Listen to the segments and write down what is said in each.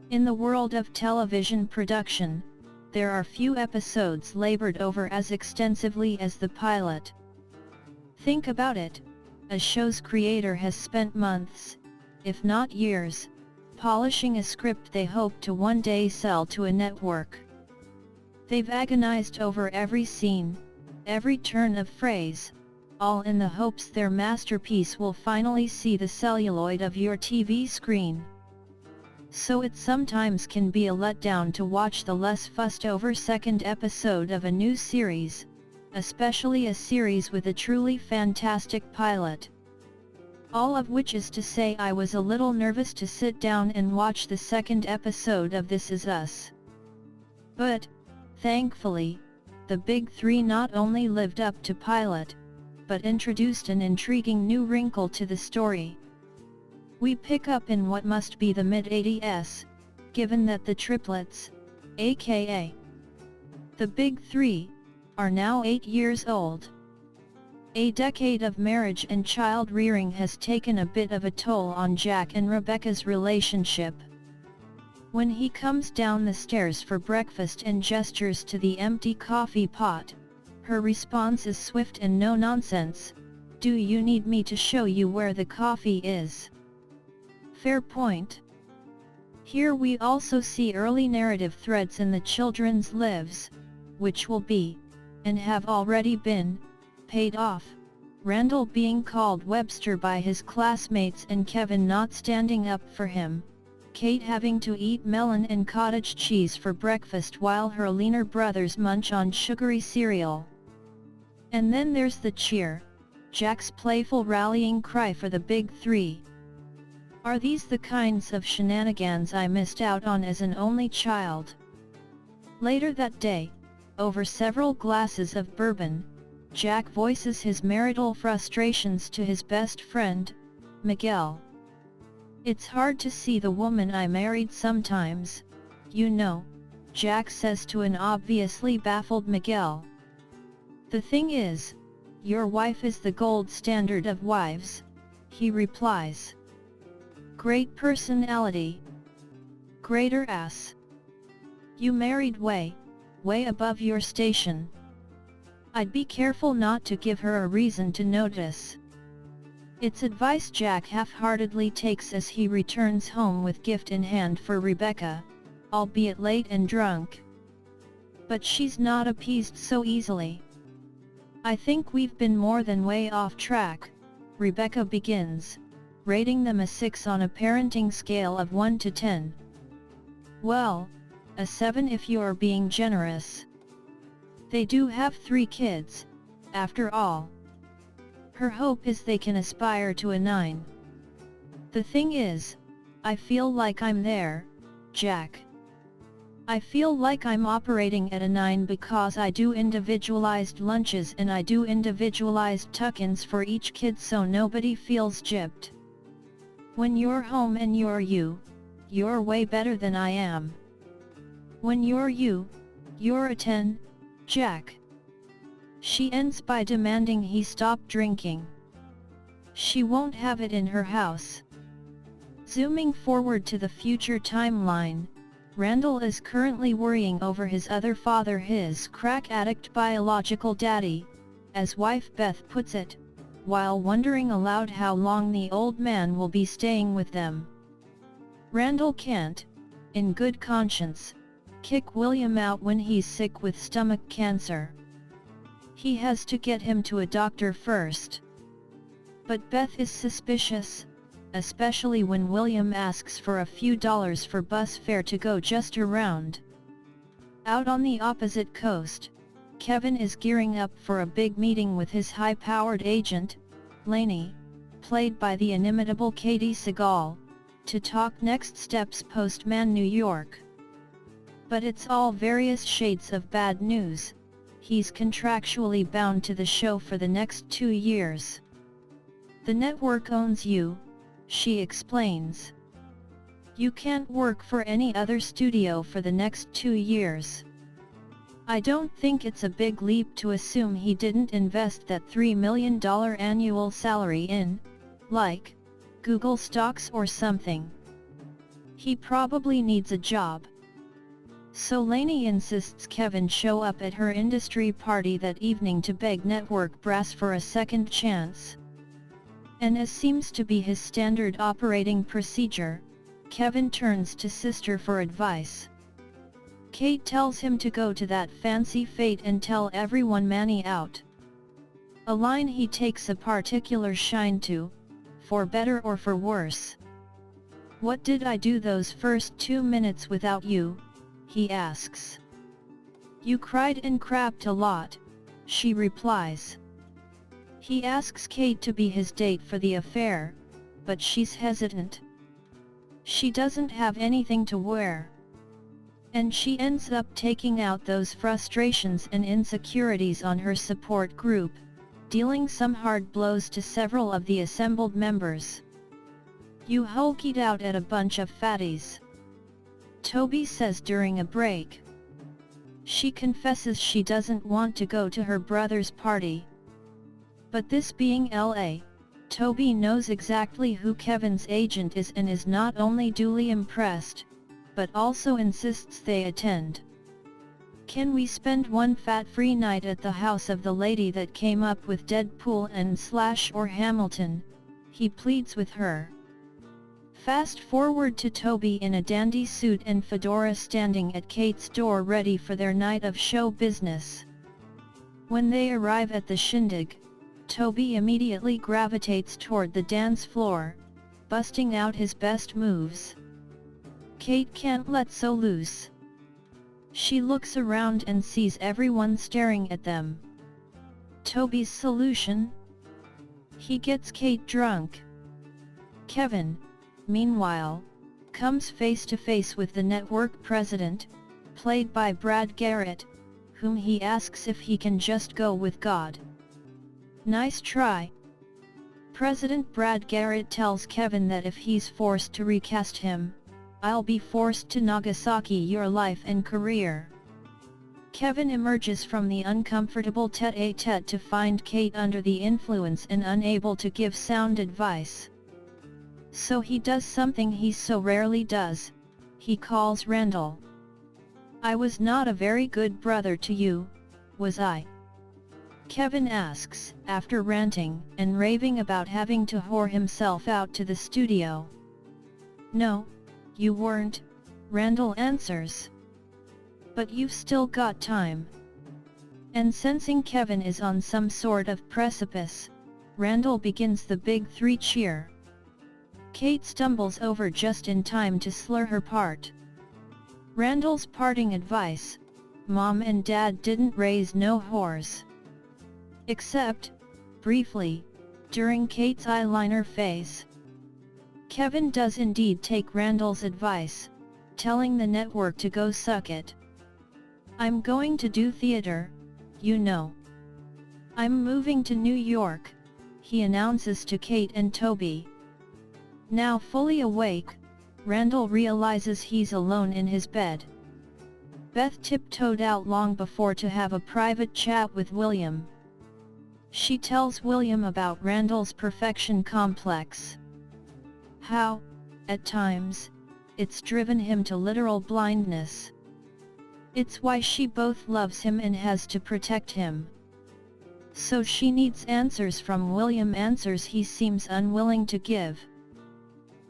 In the world of television production, there are few episodes labored over as extensively as the pilot. Think about it, a show's creator has spent months, if not years, polishing a script they hope to one day sell to a network. They've agonized over every scene, every turn of phrase, all in the hopes their masterpiece will finally see the celluloid of your TV screen. So it sometimes can be a letdown to watch the less fussed-over second episode of a new series, especially a series with a truly fantastic pilot. All of which is to say I was a little nervous to sit down and watch the second episode of This Is Us. But, thankfully, the big three not only lived up to pilot, but introduced an intriguing new wrinkle to the story. We pick up in what must be the mid-80s, given that the triplets, aka the big three, are now 8 years old. A decade of marriage and child-rearing has taken a bit of a toll on Jack and Rebecca's relationship. When he comes down the stairs for breakfast and gestures to the empty coffee pot, her response is swift and no-nonsense, "Do you need me to show you where the coffee is?" Fair point. Here we also see early narrative threads in the children's lives, which will be, and have already been, paid off. Randall being called Webster by his classmates and Kevin not standing up for him, Kate having to eat melon and cottage cheese for breakfast while her leaner brothers munch on sugary cereal. And then there's the cheer, Jack's playful rallying cry for the big three. Are these the kinds of shenanigans I missed out on as an only child? Later that day, over several glasses of bourbon, Jack voices his marital frustrations to his best friend, Miguel. "It's hard to see the woman I married sometimes, you know," Jack says to an obviously baffled Miguel. "The thing is, your wife is the gold standard of wives," he replies. "Great personality. Greater ass. You married way above your station. I'd be careful not to give her a reason to notice." It's advice Jack half-heartedly takes as he returns home with gift in hand for Rebecca, albeit late and drunk. But she's not appeased so easily. "I think we've been more than way off track," Rebecca begins, rating them a 6 on a parenting scale of 1 to 10. "Well, a 7 if you're being generous. They do have 3 kids, after all. Her hope is they can aspire to a 9. The thing is, I feel like I'm there, Jack. I feel like I'm operating at a 9 because I do individualized lunches and I do individualized tuck-ins for each kid so nobody feels gypped. When you're home and you're way better than I am. When you're a 10, Jack." She ends by demanding he stop drinking. She won't have it in her house. Zooming forward to the future timeline, Randall is currently worrying over his other father, his crack addict biological daddy, as wife Beth puts it, while wondering aloud how long the old man will be staying with them. Randall can't, in good conscience, kick William out when he's sick with stomach cancer. He has to get him to a doctor first. But Beth is suspicious, especially when William asks for a few dollars for bus fare to go just around. Out on the opposite coast, Kevin is gearing up for a big meeting with his high-powered agent, Lainey, played by the inimitable Katie Sagal, to talk next steps post-Man New York. But it's all various shades of bad news. He's contractually bound to the show for the next 2 years. "The network owns you," she explains. "You can't work for any other studio for the next 2 years." I don't think it's a big leap to assume he didn't invest that $3 million annual salary in, like, Google stocks or something. He probably needs a job. So Lainey insists Kevin show up at her industry party that evening to beg network brass for a second chance. And as seems to be his standard operating procedure, Kevin turns to sister for advice. Kate tells him to go to that fancy fete and tell everyone Manny out. A line he takes a particular shine to, for better or for worse. "What did I do those first 2 minutes without you?" he asks. "You cried and crapped a lot," she replies. He asks Kate to be his date for the affair, but she's hesitant. She doesn't have anything to wear. And she ends up taking out those frustrations and insecurities on her support group, dealing some hard blows to several of the assembled members. "You hulkied out at a bunch of fatties," Toby says during a break. She confesses she doesn't want to go to her brother's party. But this being LA, Toby knows exactly who Kevin's agent is and is not only duly impressed, but also insists they attend. "Can we spend one fat-free night at the house of the lady that came up with Deadpool and Slash or Hamilton?" he pleads with her. Fast forward to Toby in a dandy suit and fedora standing at Kate's door ready for their night of show business. When they arrive at the shindig, Toby immediately gravitates toward the dance floor, busting out his best moves. Kate can't let so loose. She looks around and sees everyone staring at them. Toby's solution? He gets Kate drunk. Kevin, meanwhile, comes face to face with the network president, played by Brad Garrett, whom he asks if he can just go with God. "Nice try." President Brad Garrett tells Kevin that if he's forced to recast him, "I'll be forced to Nagasaki your life and career." Kevin emerges from the uncomfortable tête-à-tête to find Kate under the influence and unable to give sound advice. So he does something he so rarely does, he calls Randall. "I was not a very good brother to you, was I?" Kevin asks, after ranting and raving about having to whore himself out to the studio. "No, you weren't," Randall answers. "But you've still got time." And sensing Kevin is on some sort of precipice, Randall begins the big three cheer. Kate stumbles over just in time to slur her part. Randall's parting advice: "Mom and Dad didn't raise no whores." Except, briefly, during Kate's eyeliner phase. Kevin does indeed take Randall's advice, telling the network to go suck it. "I'm going to do theater, you know. I'm moving to New York," he announces to Kate and Toby. Now fully awake, Randall realizes he's alone in his bed. Beth tiptoed out long before to have a private chat with William. She tells William about Randall's perfection complex. How, at times, it's driven him to literal blindness. It's why she both loves him and has to protect him. So she needs answers from William, answers he seems unwilling to give.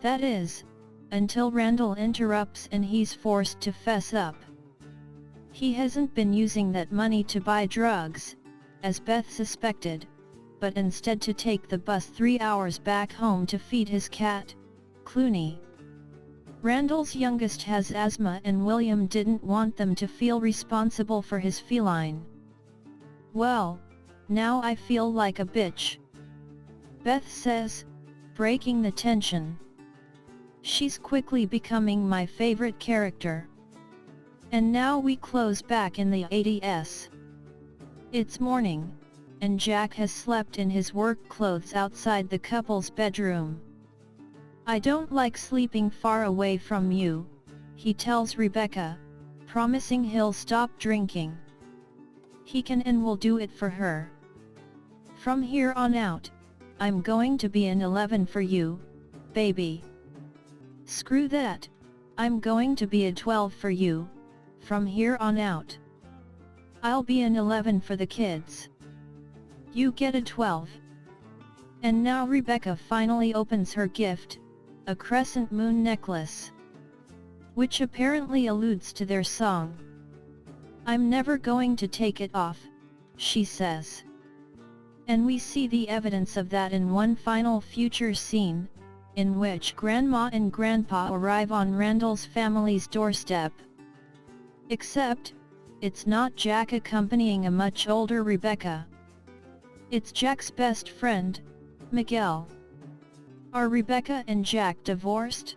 That is, until Randall interrupts and he's forced to fess up. He hasn't been using that money to buy drugs, as Beth suspected, but instead to take the bus 3 hours back home to feed his cat, Clooney. Randall's youngest has asthma and William didn't want them to feel responsible for his feline. "Well, now I feel like a bitch," Beth says, breaking the tension. She's quickly becoming my favorite character. And now we close back in the 80s. It's morning, and Jack has slept in his work clothes outside the couple's bedroom. "I don't like sleeping far away from you," he tells Rebecca, promising he'll stop drinking. He can and will do it for her. "From here on out, I'm going to be an 11 for you, baby." "Screw that," I'm going to be a 12 for you, from here on out. I'll be an 11 for the kids. You get a 12. And now Rebecca finally opens her gift, a crescent moon necklace, which apparently alludes to their song. I'm never going to take it off, she says. And we see the evidence of that in one final future scene, in which Grandma and Grandpa arrive on Randall's family's doorstep. Except, it's not Jack accompanying a much older Rebecca. It's Jack's best friend, Miguel. Are Rebecca and Jack divorced?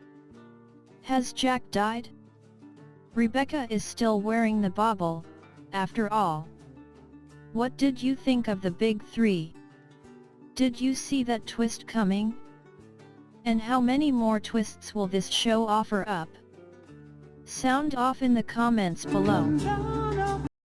Has Jack died? Rebecca is still wearing the bauble, after all. What did you think of the big three? Did you see that twist coming? And how many more twists will this show offer up? Sound off in the comments below.